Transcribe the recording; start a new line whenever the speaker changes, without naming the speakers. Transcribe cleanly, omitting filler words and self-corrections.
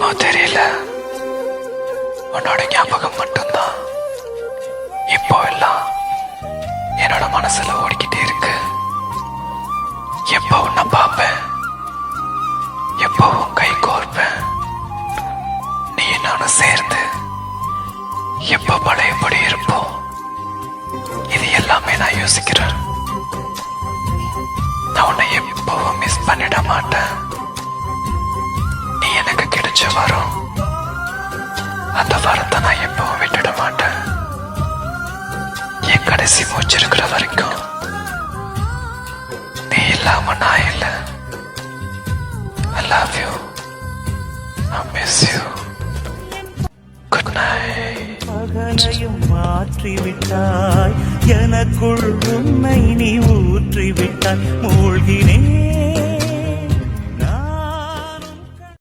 என்னமோ தெரியல, உன்னோட ஞாபகம் மட்டும்தான் இப்போ எல்லாம் என்னோட மனசுல ஓடிக்கிட்டே இருக்கு. எப்போ உன்னை பார்ப்பேன், எப்போ உன் கை கோர்ப்பேன், நீ நானும் சேர்ந்து எப்போ பழையபடி இருப்போம், இது எல்லாமே நான் யோசிக்கிறேன். நான் உன்னை எப்பவும் மிஸ் பண்ணிட மாட்டேன். நீ எனக்கு கிடைச்ச வரம், அந்த வரத்தை நான் எப்பவும் விட்டுட மாட்டேன். என் கடைசி மூச்சு இருக்கிற வரைக்கும் நீ இல்லாம நான் இல்லை. I love you. I miss you. Good night.
மகனையும் மாற்றிவிட்டாய், எனக்குள் உன்னை நீ ஊற்றிவிட்டாய். மூழ்கினே